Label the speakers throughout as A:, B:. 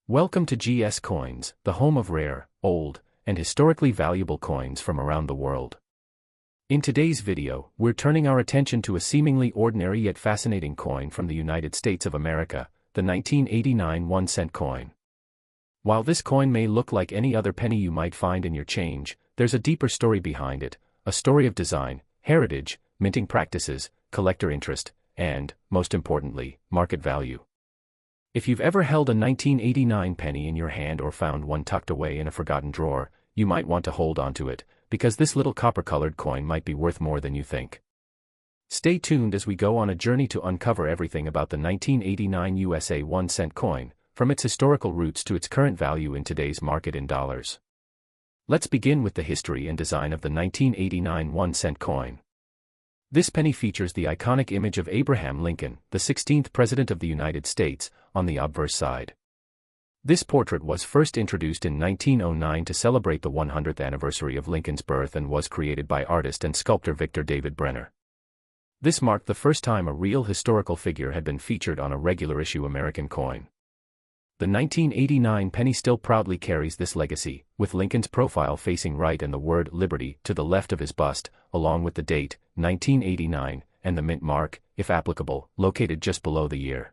A: Welcome to GS Coins, the home of rare, old, and historically valuable coins from around the world. In today's video, we're turning our attention to a seemingly ordinary yet fascinating coin from the United States of America, the 1989 1-cent coin. While this coin may look like any other penny you might find in your change, there's a deeper story behind it, a story of design, heritage, minting practices, collector interest, and, most importantly, market value. If you've ever held a 1989 penny in your hand or found one tucked away in a forgotten drawer, you might want to hold onto it, because this little copper-colored coin might be worth more than you think. Stay tuned as we go on a journey to uncover everything about the 1989 USA 1-cent coin, from its historical roots to its current value in today's market in dollars. Let's begin with the history and design of the 1989 1-cent coin. This penny features the iconic image of Abraham Lincoln, the 16th President of the United States, on the obverse side. This portrait was first introduced in 1909 to celebrate the 100th anniversary of Lincoln's birth and was created by artist and sculptor Victor David Brenner. This marked the first time a real historical figure had been featured on a regular issue American coin. The 1989 penny still proudly carries this legacy, with Lincoln's profile facing right and the word Liberty to the left of his bust, along with the date, 1989, and the mint mark, if applicable, located just below the year.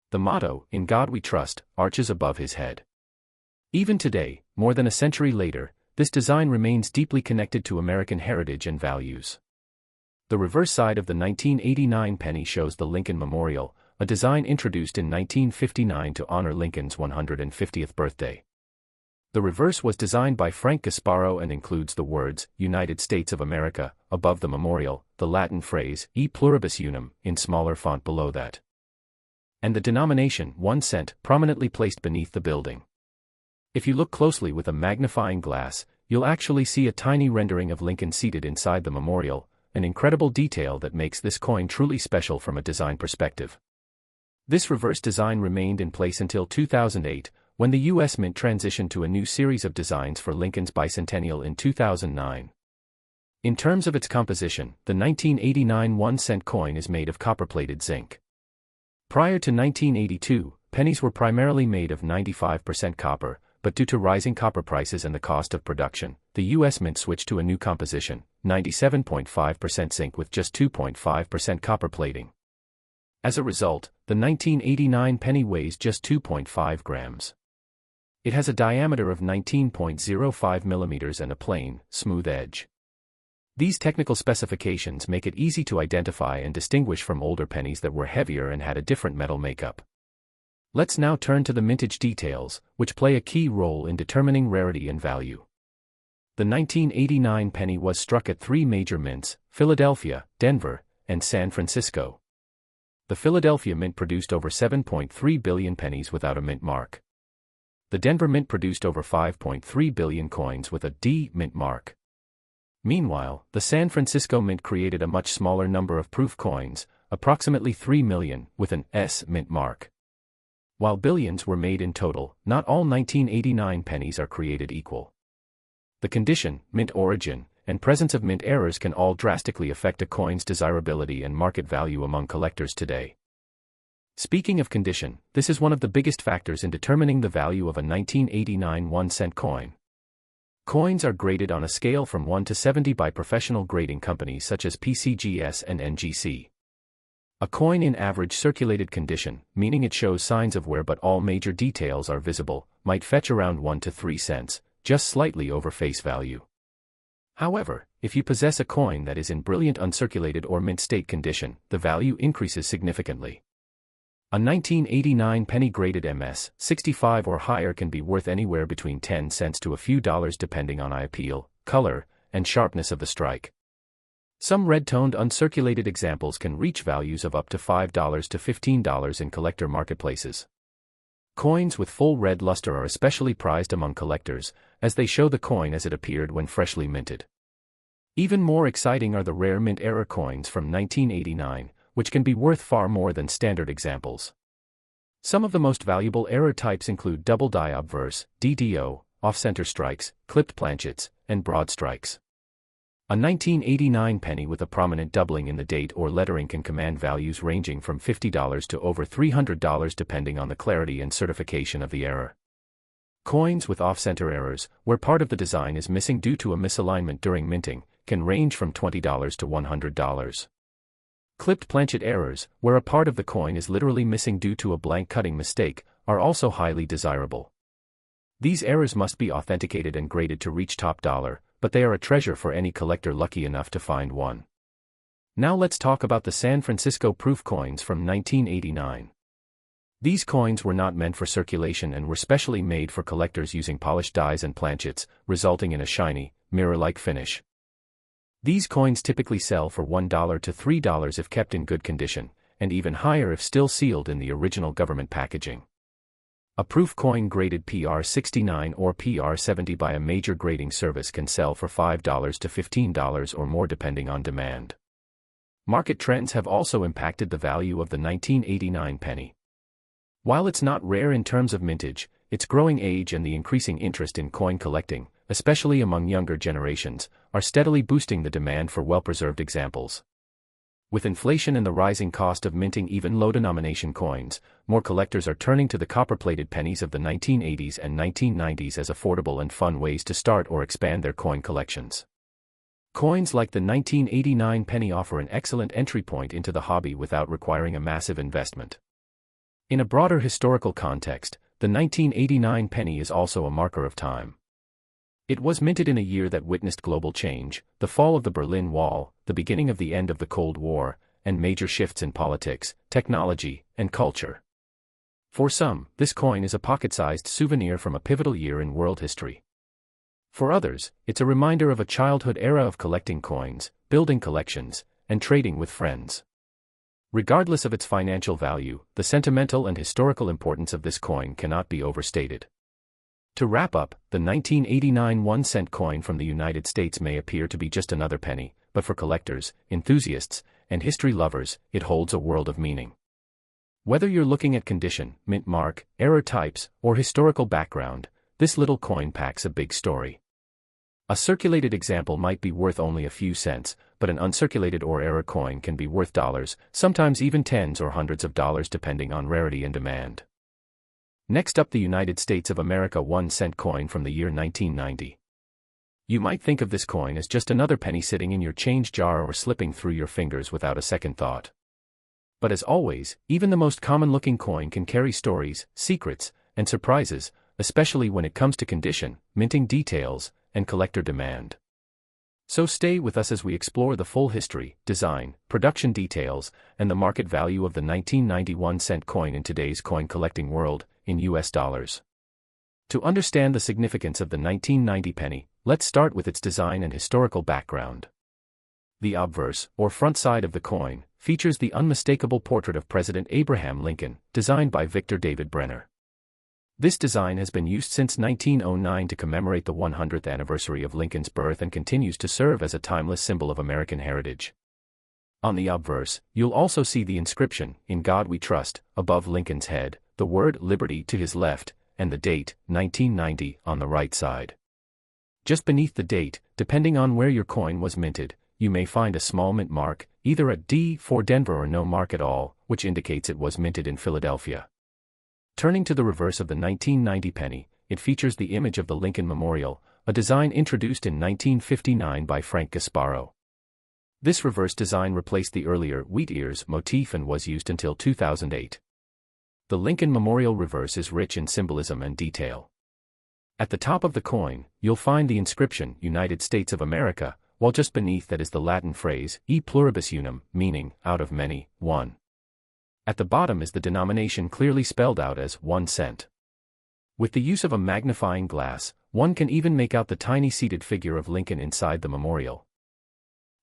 A: The motto, "In God We Trust," arches above his head. Even today, more than a century later, this design remains deeply connected to American heritage and values. The reverse side of the 1989 penny shows the Lincoln Memorial, a design introduced in 1959 to honor Lincoln's 150th birthday. The reverse was designed by Frank Gasparo and includes the words, United States of America, above the memorial, the Latin phrase, e pluribus unum, in smaller font below that, and the denomination, 1 cent, prominently placed beneath the building. If you look closely with a magnifying glass, you'll actually see a tiny rendering of Lincoln seated inside the memorial, an incredible detail that makes this coin truly special from a design perspective. This reverse design remained in place until 2008, when the U.S. Mint transitioned to a new series of designs for Lincoln's bicentennial in 2009. In terms of its composition, the 1989 1-cent coin is made of copper-plated zinc. Prior to 1982, pennies were primarily made of 95% copper, but due to rising copper prices and the cost of production, the U.S. Mint switched to a new composition, 97.5% zinc with just 2.5% copper plating. As a result, the 1989 penny weighs just 2.5 grams. It has a diameter of 19.05 millimeters and a plain, smooth edge. These technical specifications make it easy to identify and distinguish from older pennies that were heavier and had a different metal makeup. Let's now turn to the mintage details, which play a key role in determining rarity and value. The 1989 penny was struck at 3 major mints, Philadelphia, Denver, and San Francisco. The Philadelphia Mint produced over 7.3 billion pennies without a mint mark. The Denver Mint produced over 5.3 billion coins with a D mint mark. Meanwhile, the San Francisco Mint created a much smaller number of proof coins, approximately 3 million, with an S mint mark. While billions were made in total, not all 1989 pennies are created equal. The condition, mint origin, and presence of mint errors can all drastically affect a coin's desirability and market value among collectors today. Speaking of condition, this is one of the biggest factors in determining the value of a 1989 1-cent coin. Coins are graded on a scale from 1 to 70 by professional grading companies such as PCGS and NGC. A coin in average circulated condition, meaning it shows signs of wear but all major details are visible, might fetch around 1 to 3 cents, just slightly over face value. However, if you possess a coin that is in brilliant uncirculated or mint state condition, the value increases significantly. A 1989 penny graded MS 65 or higher can be worth anywhere between 10 cents to a few dollars depending on eye appeal, color, and sharpness of the strike. Some red-toned uncirculated examples can reach values of up to $5 to $15 in collector marketplaces. Coins with full red luster are especially prized among collectors, as they show the coin as it appeared when freshly minted. Even more exciting are the rare mint error coins from 1989, which can be worth far more than standard examples. Some of the most valuable error types include double die obverse, DDO, off-center strikes, clipped planchets, and broad strikes. A 1989 penny with a prominent doubling in the date or lettering can command values ranging from $50 to over $300 depending on the clarity and certification of the error. Coins with off-center errors, where part of the design is missing due to a misalignment during minting, can range from $20 to $100. Clipped planchet errors, where a part of the coin is literally missing due to a blank cutting mistake, are also highly desirable. These errors must be authenticated and graded to reach top dollar, but they are a treasure for any collector lucky enough to find one. Now let's talk about the San Francisco proof coins from 1989. These coins were not meant for circulation and were specially made for collectors using polished dies and planchets, resulting in a shiny, mirror-like finish. These coins typically sell for $1 to $3 if kept in good condition, and even higher if still sealed in the original government packaging. A proof coin graded PR69 or PR70 by a major grading service can sell for $5 to $15 or more depending on demand. Market trends have also impacted the value of the 1989 penny. While it's not rare in terms of mintage, its growing age and the increasing interest in coin collecting, especially among younger generations, are steadily boosting the demand for well-preserved examples. With inflation and the rising cost of minting even low-denomination coins, more collectors are turning to the copper-plated pennies of the 1980s and 1990s as affordable and fun ways to start or expand their coin collections. Coins like the 1989 penny offer an excellent entry point into the hobby without requiring a massive investment. In a broader historical context, the 1989 penny is also a marker of time. It was minted in a year that witnessed global change, the fall of the Berlin Wall, the beginning of the end of the Cold War, and major shifts in politics, technology, and culture. For some, this coin is a pocket-sized souvenir from a pivotal year in world history. For others, it's a reminder of a childhood era of collecting coins, building collections, and trading with friends. Regardless of its financial value, the sentimental and historical importance of this coin cannot be overstated. To wrap up, the 1989 1-cent coin from the United States may appear to be just another penny, but for collectors, enthusiasts, and history lovers, it holds a world of meaning. Whether you're looking at condition, mint mark, error types, or historical background, this little coin packs a big story. A circulated example might be worth only a few cents, but an uncirculated or error coin can be worth dollars, sometimes even tens or hundreds of dollars depending on rarity and demand. Next up, the United States of America 1-cent coin from the year 1990. You might think of this coin as just another penny sitting in your change jar or slipping through your fingers without a second thought. But as always, even the most common-looking coin can carry stories, secrets, and surprises, especially when it comes to condition, minting details, and collector demand. So stay with us as we explore the full history, design, production details, and the market value of the 1991 cent coin in today's coin collecting world, in US dollars. To understand the significance of the 1990 penny, let's start with its design and historical background. The obverse, or front side of the coin, features the unmistakable portrait of President Abraham Lincoln, designed by Victor David Brenner. This design has been used since 1909 to commemorate the 100th anniversary of Lincoln's birth and continues to serve as a timeless symbol of American heritage. On the obverse, you'll also see the inscription, "In God We Trust," above Lincoln's head, the word "Liberty" to his left, and the date, 1990, on the right side. Just beneath the date, depending on where your coin was minted, you may find a small mint mark, either a D for Denver or no mark at all, which indicates it was minted in Philadelphia. Turning to the reverse of the 1990 penny, it features the image of the Lincoln Memorial, a design introduced in 1959 by Frank Gasparo. This reverse design replaced the earlier wheat ears motif and was used until 2008. The Lincoln Memorial reverse is rich in symbolism and detail. At the top of the coin, you'll find the inscription, "United States of America," while just beneath that is the Latin phrase, "E pluribus unum," meaning, out of many, one. At the bottom is the denomination clearly spelled out as 1 cent. With the use of a magnifying glass, one can even make out the tiny seated figure of Lincoln inside the memorial.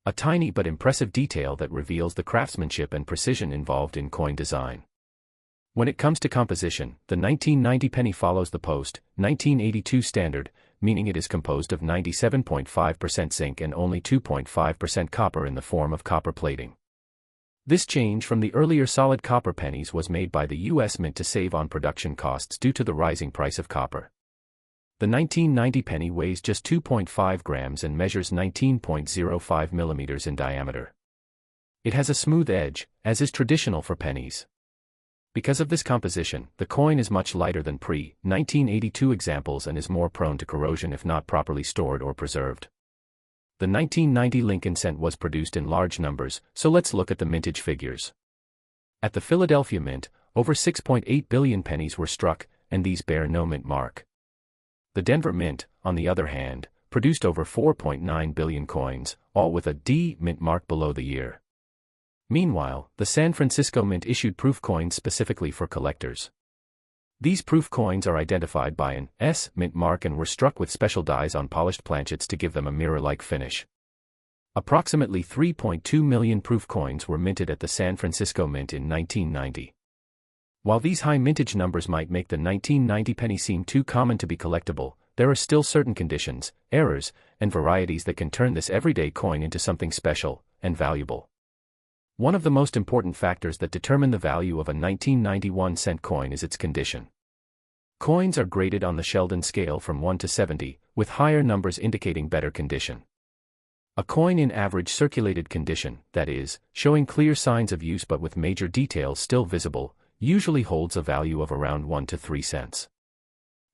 A: A tiny but impressive detail that reveals the craftsmanship and precision involved in coin design. When it comes to composition, the 1990 penny follows the post-1982 standard, meaning it is composed of 97.5% zinc and only 2.5% copper in the form of copper plating. This change from the earlier solid copper pennies was made by the U.S. Mint to save on production costs due to the rising price of copper. The 1990 penny weighs just 2.5 grams and measures 19.05 millimeters in diameter. It has a smooth edge, as is traditional for pennies. Because of this composition, the coin is much lighter than pre-1982 examples and is more prone to corrosion if not properly stored or preserved. The 1990 Lincoln cent was produced in large numbers, so let's look at the mintage figures. At the Philadelphia Mint, over 6.8 billion pennies were struck, and these bear no mint mark. The Denver Mint, on the other hand, produced over 4.9 billion coins, all with a D mint mark below the year. Meanwhile, the San Francisco Mint issued proof coins specifically for collectors. These proof coins are identified by an S mint mark and were struck with special dies on polished planchets to give them a mirror-like finish. Approximately 3.2 million proof coins were minted at the San Francisco Mint in 1990. While these high mintage numbers might make the 1990 penny seem too common to be collectible, there are still certain conditions, errors, and varieties that can turn this everyday coin into something special and valuable. One of the most important factors that determine the value of a 1991 cent coin is its condition. Coins are graded on the Sheldon scale from 1 to 70, with higher numbers indicating better condition. A coin in average circulated condition, that is, showing clear signs of use but with major details still visible, usually holds a value of around 1 to 3 cents.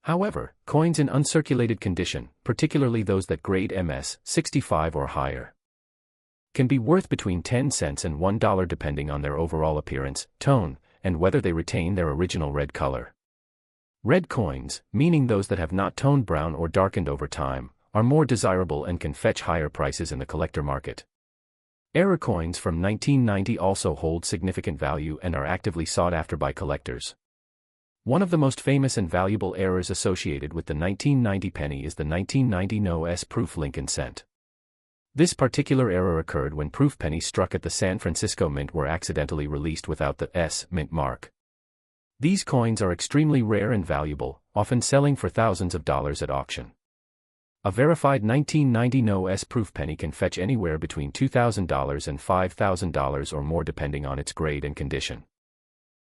A: However, coins in uncirculated condition, particularly those that grade MS 65 or higher, can be worth between 10 cents and $1 depending on their overall appearance, tone, and whether they retain their original red color. Red coins, meaning those that have not toned brown or darkened over time, are more desirable and can fetch higher prices in the collector market. Error coins from 1990 also hold significant value and are actively sought after by collectors. One of the most famous and valuable errors associated with the 1990 penny is the 1990 No S proof Lincoln cent. This particular error occurred when proof pennies struck at the San Francisco Mint were accidentally released without the S mint mark. These coins are extremely rare and valuable, often selling for thousands of dollars at auction. A verified 1990 No S proof penny can fetch anywhere between $2,000 and $5,000 or more depending on its grade and condition.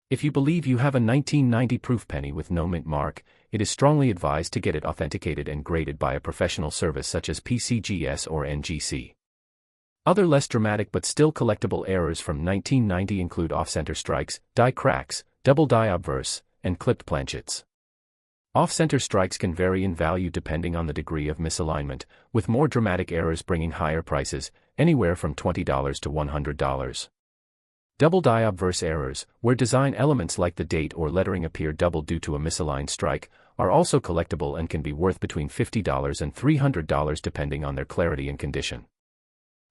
A: If you believe you have a 1990 proof penny with no mint mark, it is strongly advised to get it authenticated and graded by a professional service such as PCGS or NGC. Other less dramatic but still collectible errors from 1990 include off-center strikes, die cracks, double die obverse, and clipped planchets. Off-center strikes can vary in value depending on the degree of misalignment, with more dramatic errors bringing higher prices, anywhere from $20 to $100. Double die obverse errors, where design elements like the date or lettering appear double due to a misaligned strike, are also collectible and can be worth between $50 and $300 depending on their clarity and condition.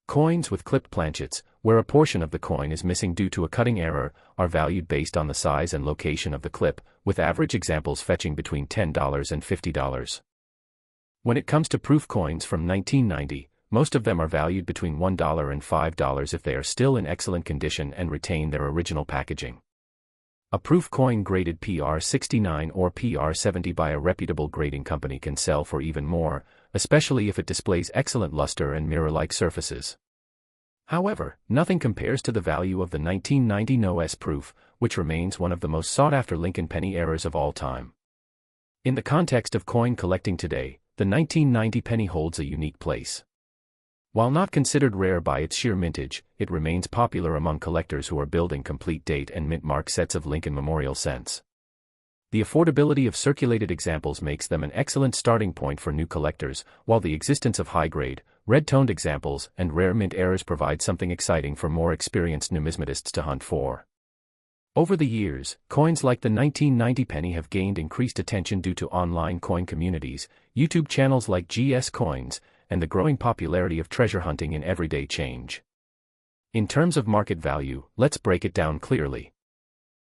A: Coins with clipped planchets, where a portion of the coin is missing due to a cutting error, are valued based on the size and location of the clip, with average examples fetching between $10 and $50. When it comes to proof coins from 1990, most of them are valued between $1 and $5 if they are still in excellent condition and retain their original packaging. A proof coin graded PR69 or PR70 by a reputable grading company can sell for even more, especially if it displays excellent luster and mirror-like surfaces. However, nothing compares to the value of the 1990 No S proof, which remains one of the most sought-after Lincoln penny errors of all time. In the context of coin collecting today, the 1990 penny holds a unique place. While not considered rare by its sheer mintage, it remains popular among collectors who are building complete date and mint mark sets of Lincoln Memorial cents. The affordability of circulated examples makes them an excellent starting point for new collectors, while the existence of high-grade, red-toned examples and rare mint errors provide something exciting for more experienced numismatists to hunt for. Over the years, coins like the 1990 penny have gained increased attention due to online coin communities, YouTube channels like GS Coins, and the growing popularity of treasure hunting in everyday change. In terms of market value, let's break it down clearly.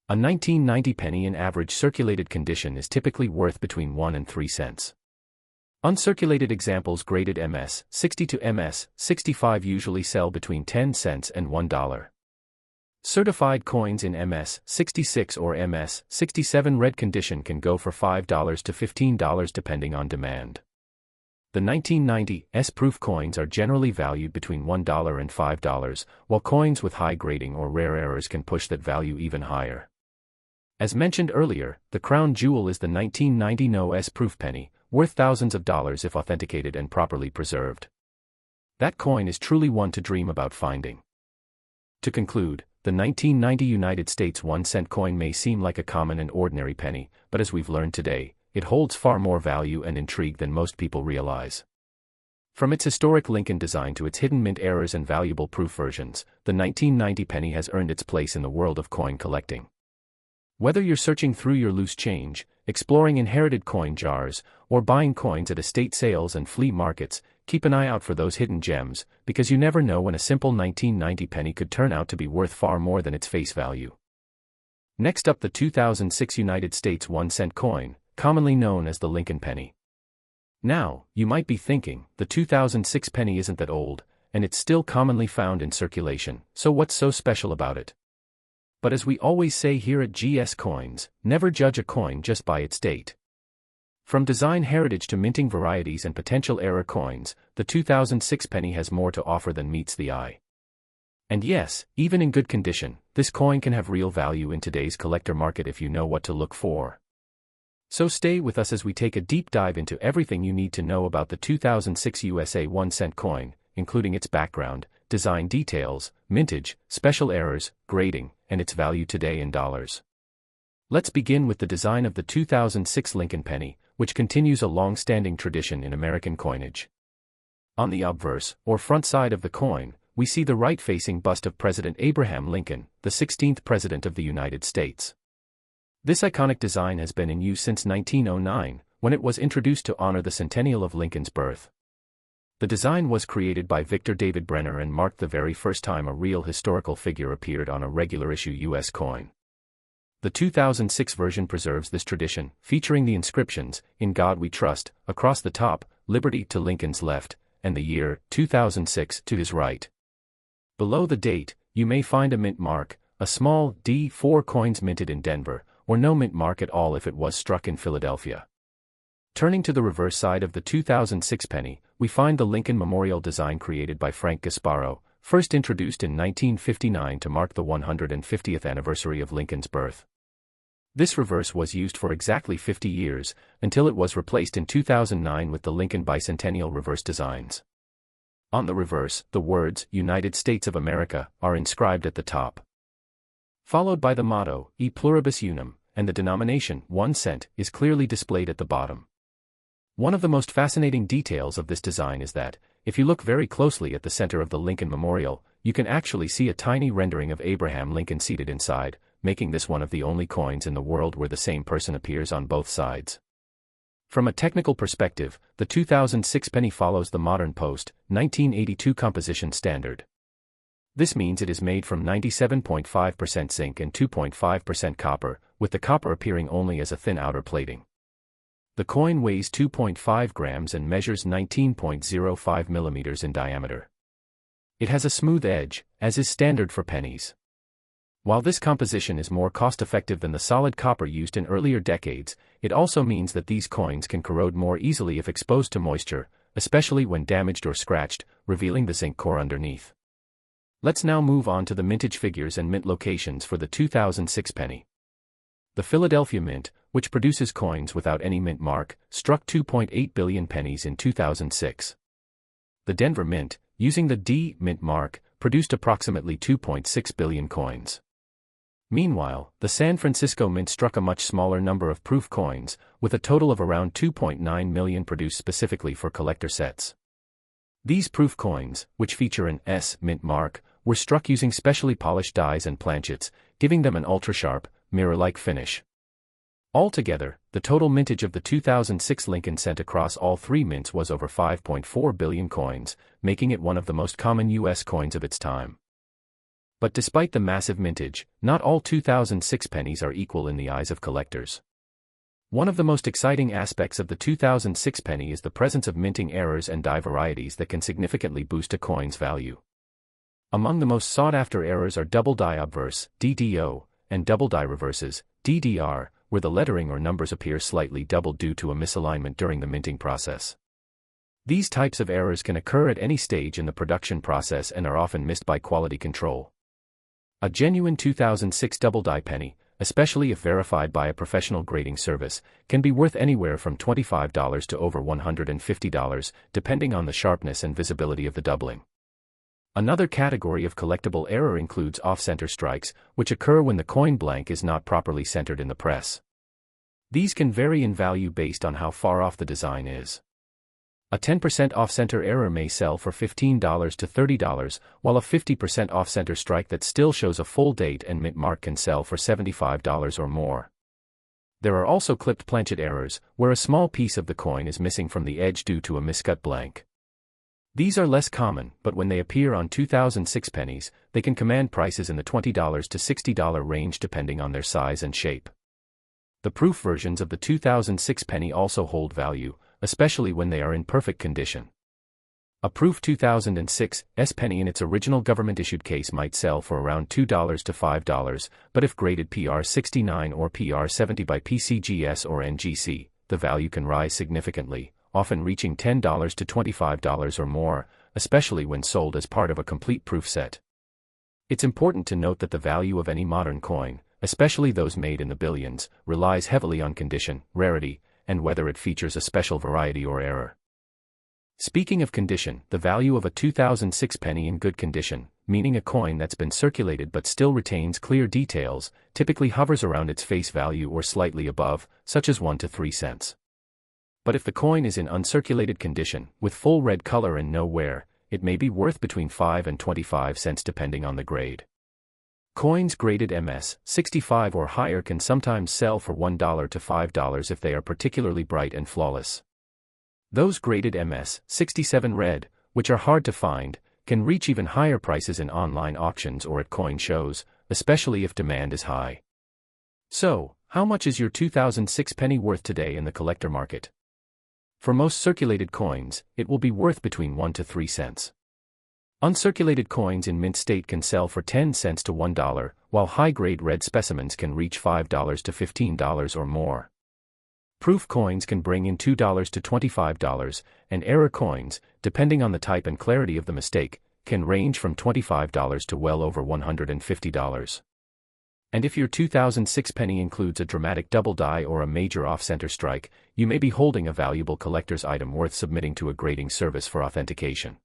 A: A 1990 penny in average circulated condition is typically worth between 1 and 3 cents. Uncirculated examples graded MS 60 to MS 65 usually sell between 10 cents and $1. Certified coins in MS 66 or MS 67 red condition can go for $5 to $15 depending on demand. The 1990 S proof coins are generally valued between $1 and $5, while coins with high grading or rare errors can push that value even higher. As mentioned earlier, the crown jewel is the 1990 No S proof penny, worth thousands of dollars if authenticated and properly preserved. That coin is truly one to dream about finding. To conclude, the 1990 United States 1-cent coin may seem like a common and ordinary penny, but as we've learned today, it holds far more value and intrigue than most people realize. From its historic Lincoln design to its hidden mint errors and valuable proof versions, the 1990 penny has earned its place in the world of coin collecting. Whether you're searching through your loose change, exploring inherited coin jars, or buying coins at estate sales and flea markets, keep an eye out for those hidden gems, because you never know when a simple 1990 penny could turn out to be worth far more than its face value. Next up, the 2006 United States 1-cent coin, commonly known as the Lincoln penny. Now, you might be thinking, the 2006 penny isn't that old, and it's still commonly found in circulation, so what's so special about it? But as we always say here at GS Coins, never judge a coin just by its date. From design heritage to minting varieties and potential error coins, the 2006 penny has more to offer than meets the eye. And yes, even in good condition, this coin can have real value in today's collector market if you know what to look for. So stay with us as we take a deep dive into everything you need to know about the 2006 USA 1-cent coin, including its background, design details, mintage, special errors, grading, and its value today in dollars. Let's begin with the design of the 2006 Lincoln penny, which continues a long-standing tradition in American coinage. On the obverse, or front side of the coin, we see the right-facing bust of President Abraham Lincoln, the 16th President of the United States. This iconic design has been in use since 1909, when it was introduced to honor the centennial of Lincoln's birth. The design was created by Victor David Brenner and marked the very first time a real historical figure appeared on a regular issue U.S. coin. The 2006 version preserves this tradition, featuring the inscriptions, "In God We Trust," across the top, "Liberty" to Lincoln's left, and the year, 2006, to his right. Below the date, you may find a mint mark, a small D4 coins minted in Denver, or no mint mark at all if it was struck in Philadelphia. Turning to the reverse side of the 2006 penny, we find the Lincoln Memorial design created by Frank Gasparo, first introduced in 1959 to mark the 150th anniversary of Lincoln's birth. This reverse was used for exactly 50 years, until it was replaced in 2009 with the Lincoln Bicentennial reverse designs. On the reverse, the words, "United States of America," are inscribed at the top. Followed by the motto, "E pluribus unum," and the denomination, 1 cent, is clearly displayed at the bottom. One of the most fascinating details of this design is that, if you look very closely at the center of the Lincoln Memorial, you can actually see a tiny rendering of Abraham Lincoln seated inside, making this one of the only coins in the world where the same person appears on both sides. From a technical perspective, the 2006 penny follows the modern post-1982 composition standard. This means it is made from 97.5% zinc and 2.5% copper, with the copper appearing only as a thin outer plating. The coin weighs 2.5 grams and measures 19.05 millimeters in diameter. It has a smooth edge, as is standard for pennies. While this composition is more cost-effective than the solid copper used in earlier decades, it also means that these coins can corrode more easily if exposed to moisture, especially when damaged or scratched, revealing the zinc core underneath. Let's now move on to the mintage figures and mint locations for the 2006 penny. The Philadelphia Mint, which produces coins without any mint mark, struck 2.8 billion pennies in 2006. The Denver Mint, using the D mint mark, produced approximately 2.6 billion coins. Meanwhile, the San Francisco Mint struck a much smaller number of proof coins, with a total of around 2.9 million produced specifically for collector sets. These proof coins, which feature an S mint mark, were struck using specially polished dies and planchets, giving them an ultra-sharp, mirror-like finish. Altogether, the total mintage of the 2006 Lincoln cent across all three mints was over 5.4 billion coins, making it one of the most common U.S. coins of its time. But despite the massive mintage, not all 2006 pennies are equal in the eyes of collectors. One of the most exciting aspects of the 2006 penny is the presence of minting errors and die varieties that can significantly boost a coin's value. Among the most sought-after errors are double die obverse, DDO, and double die reverses, DDR, where the lettering or numbers appear slightly doubled due to a misalignment during the minting process. These types of errors can occur at any stage in the production process and are often missed by quality control. A genuine 2006 double die penny, especially if verified by a professional grading service, can be worth anywhere from $25 to over $150, depending on the sharpness and visibility of the doubling. Another category of collectible error includes off-center strikes, which occur when the coin blank is not properly centered in the press. These can vary in value based on how far off the design is. A 10% off-center error may sell for $15 to $30, while a 50% off-center strike that still shows a full date and mint mark can sell for $75 or more. There are also clipped planchet errors, where a small piece of the coin is missing from the edge due to a miscut blank. These are less common, but when they appear on 2006 pennies, they can command prices in the $20 to $60 range depending on their size and shape. The proof versions of the 2006 penny also hold value, especially when they are in perfect condition. A proof 2006 penny in its original government-issued case might sell for around $2 to $5, but if graded PR69 or PR70 by PCGS or NGC, the value can rise significantly, often reaching $10 to $25 or more, especially when sold as part of a complete proof set. It's important to note that the value of any modern coin, especially those made in the billions, relies heavily on condition, rarity, and whether it features a special variety or error. Speaking of condition, the value of a 2006 penny in good condition, meaning a coin that's been circulated but still retains clear details, typically hovers around its face value or slightly above, such as 1 to 3 cents. But if the coin is in uncirculated condition, with full red color and no wear, it may be worth between 5 and 25 cents depending on the grade. Coins graded MS 65 or higher can sometimes sell for $1 to $5 if they are particularly bright and flawless. Those graded MS 67 red, which are hard to find, can reach even higher prices in online auctions or at coin shows, especially if demand is high. So, how much is your 2006 penny worth today in the collector market? For most circulated coins, it will be worth between 1 to 3 cents. Uncirculated coins in mint state can sell for 10 cents to $1, while high-grade red specimens can reach $5 to $15 or more. Proof coins can bring in $2 to $25, and error coins, depending on the type and clarity of the mistake, can range from $25 to well over $150. And if your 2006 penny includes a dramatic double die or a major off-center strike, you may be holding a valuable collector's item worth submitting to a grading service for authentication.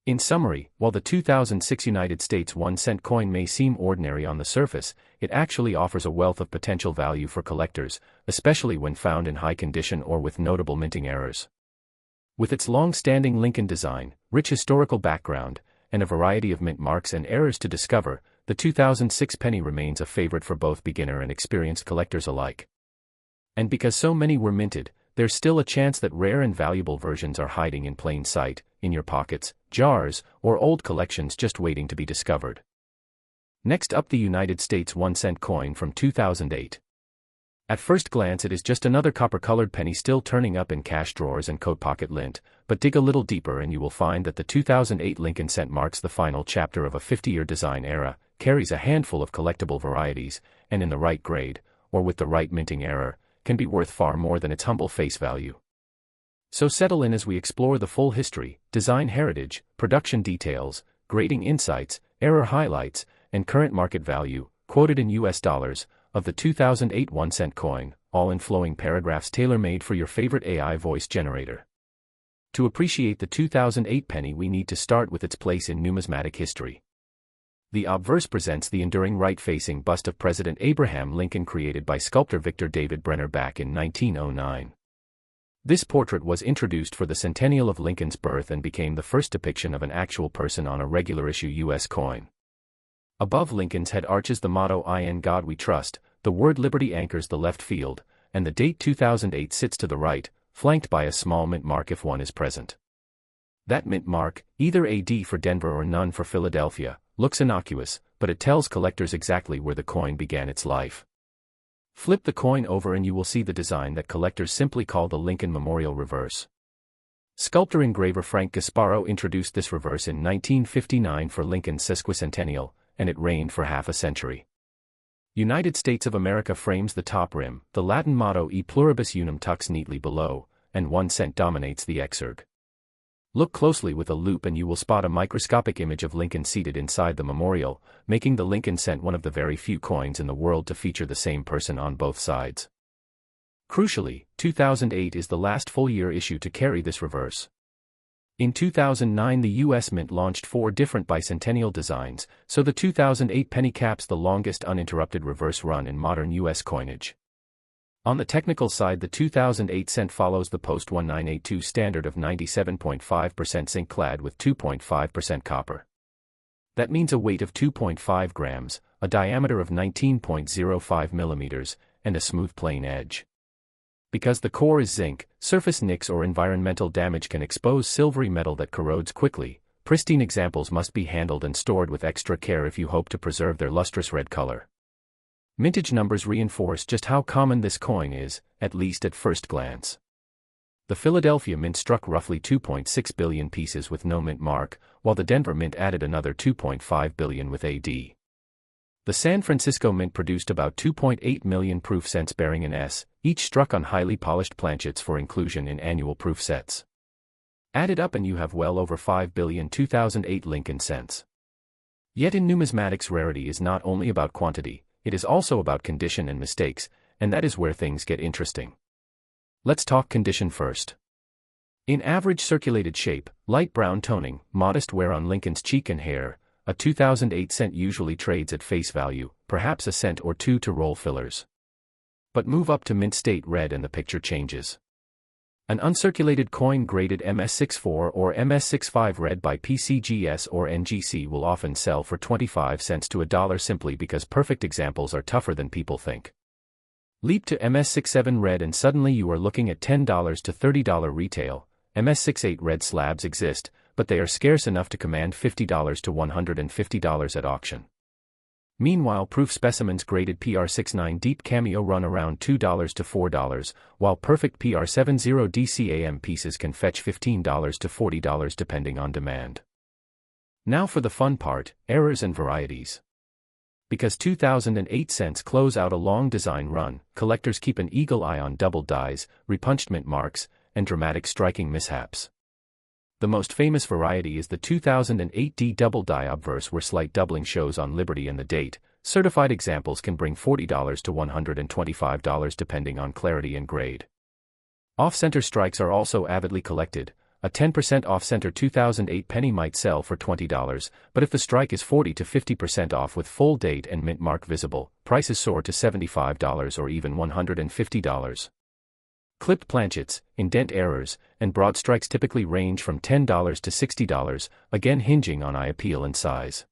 A: In summary, while the 2006 United States 1-cent coin may seem ordinary on the surface, it actually offers a wealth of potential value for collectors, especially when found in high condition or with notable minting errors. With its long-standing Lincoln design, rich historical background, and a variety of mint marks and errors to discover, the 2006 penny remains a favorite for both beginner and experienced collectors alike. And because so many were minted, there's still a chance that rare and valuable versions are hiding in plain sight, in your pockets, jars, or old collections just waiting to be discovered. Next up, the United States 1-cent coin from 2008. At first glance it is just another copper-colored penny still turning up in cash drawers and coat pocket lint, but dig a little deeper and you will find that the 2008 Lincoln cent marks the final chapter of a 50-year design era, carries a handful of collectible varieties, and in the right grade, or with the right minting error, can be worth far more than its humble face value. So settle in as we explore the full history, design heritage, production details, grading insights, error highlights, and current market value, quoted in US dollars, of the 2008 1-cent coin, all in flowing paragraphs tailor-made for your favorite AI voice generator. To appreciate the 2008 penny, we need to start with its place in numismatic history. The obverse presents the enduring right-facing bust of President Abraham Lincoln created by sculptor Victor David Brenner back in 1909. This portrait was introduced for the centennial of Lincoln's birth and became the first depiction of an actual person on a regular-issue U.S. coin. Above Lincoln's head arches the motto "In God We Trust," the word liberty anchors the left field, and the date 2008 sits to the right, flanked by a small mint mark if one is present. That mint mark, either AD for Denver or none for Philadelphia, looks innocuous, but it tells collectors exactly where the coin began its life. Flip the coin over and you will see the design that collectors simply call the Lincoln Memorial Reverse. Sculptor-engraver Frank Gasparo introduced this reverse in 1959 for Lincoln's sesquicentennial, and it reigned for half a century. United States of America frames the top rim, the Latin motto E pluribus unum tucks neatly below, and 1 cent dominates the exurg. Look closely with a loupe and you will spot a microscopic image of Lincoln seated inside the memorial, making the Lincoln cent one of the very few coins in the world to feature the same person on both sides. Crucially, 2008 is the last full-year issue to carry this reverse. In 2009 the U.S. Mint launched 4 different bicentennial designs, so the 2008 penny caps the longest uninterrupted reverse run in modern U.S. coinage. On the technical side, the 2008 cent follows the post-1982 standard of 97.5% zinc clad with 2.5% copper. That means a weight of 2.5 grams, a diameter of 19.05 millimeters, and a smooth plain edge. Because the core is zinc, surface nicks or environmental damage can expose silvery metal that corrodes quickly. Pristine examples must be handled and stored with extra care if you hope to preserve their lustrous red color. Mintage numbers reinforce just how common this coin is, at least at first glance. The Philadelphia Mint struck roughly 2.6 billion pieces with no mint mark, while the Denver Mint added another 2.5 billion with AD. The San Francisco Mint produced about 2.8 million proof cents bearing an S, each struck on highly polished planchets for inclusion in annual proof sets. Add it up and you have well over 5 billion 2008 Lincoln cents. Yet in numismatics, rarity is not only about quantity, it is also about condition and mistakes, and that is where things get interesting. Let's talk condition first. In average circulated shape, light brown toning, modest wear on Lincoln's cheek and hair, a 2008 cent usually trades at face value, perhaps a cent or two to roll fillers. But move up to mint state red and the picture changes. An uncirculated coin graded MS64 or MS65 red by PCGS or NGC will often sell for 25 cents to $1 simply because perfect examples are tougher than people think. Leap to MS67 red and suddenly you are looking at $10 to $30 retail. MS68 red slabs exist, but they are scarce enough to command $50 to $150 at auction. Meanwhile, proof specimens graded PR69 deep cameo run around $2 to $4, while perfect PR70 DCAM pieces can fetch $15 to $40 depending on demand. Now for the fun part, errors and varieties. Because 2008 cents close out a long design run, collectors keep an eagle eye on double dies, repunched mint marks, and dramatic striking mishaps. The most famous variety is the 2008 D double die obverse where slight doubling shows on Liberty and the date. Certified examples can bring $40 to $125 depending on clarity and grade. Off-center strikes are also avidly collected. A 10% off-center 2008 penny might sell for $20, but if the strike is 40 to 50% off with full date and mint mark visible, prices soar to $75 or even $150. Clipped planchets, indent errors, and broad strikes typically range from $10 to $60, again hinging on eye appeal and size.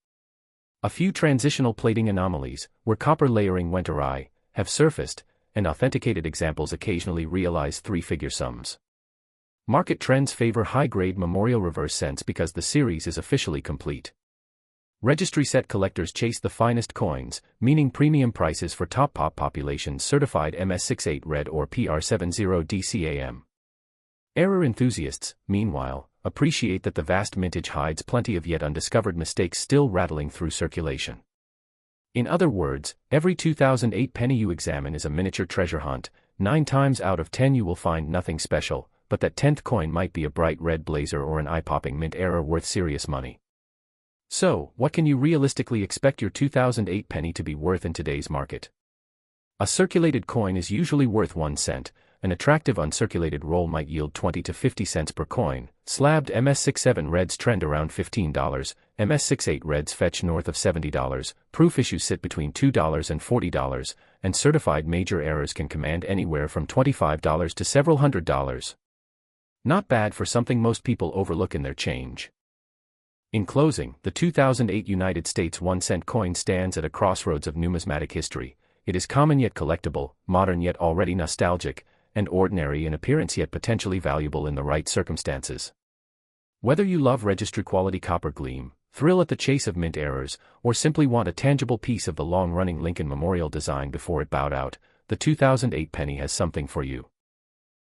A: A few transitional plating anomalies, where copper layering went awry, have surfaced, and authenticated examples occasionally realize 3-figure sums. Market trends favor high-grade memorial reverse cents because the series is officially complete. Registry set collectors chase the finest coins, meaning premium prices for top pop populations certified MS68 red or PR70 DCAM. Error enthusiasts, meanwhile, appreciate that the vast mintage hides plenty of yet undiscovered mistakes still rattling through circulation. In other words, every 2008 penny you examine is a miniature treasure hunt. 9 times out of 10 you will find nothing special, but that 10th coin might be a bright red blazer or an eye-popping mint error worth serious money. So, what can you realistically expect your 2008 penny to be worth in today's market? A circulated coin is usually worth 1 cent, an attractive uncirculated roll might yield 20 to 50 cents per coin, slabbed MS67 reds trend around $15, MS68 reds fetch north of $70, proof issues sit between $2 and $40, and certified major errors can command anywhere from $25 to several $100. Not bad for something most people overlook in their change. In closing, the 2008 United States 1 cent coin stands at a crossroads of numismatic history. It is common yet collectible, modern yet already nostalgic, and ordinary in appearance yet potentially valuable in the right circumstances. Whether you love registry-quality copper gleam, thrill at the chase of mint errors, or simply want a tangible piece of the long-running Lincoln Memorial design before it bowed out, the 2008 penny has something for you.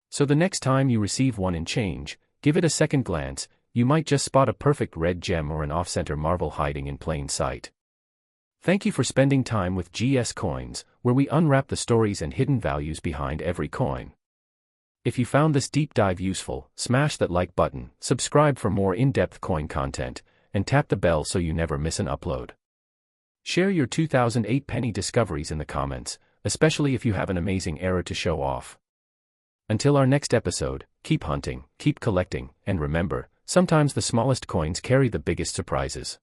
A: So the next time you receive one in change, give it a second glance. You might just spot a perfect red gem or an off-center marvel hiding in plain sight. Thank you for spending time with GS Coins, where we unwrap the stories and hidden values behind every coin. If you found this deep dive useful, smash that like button, subscribe for more in-depth coin content, and tap the bell so you never miss an upload. Share your 2008 penny discoveries in the comments, especially if you have an amazing error to show off. Until our next episode, keep hunting, keep collecting, and remember, sometimes the smallest coins carry the biggest surprises.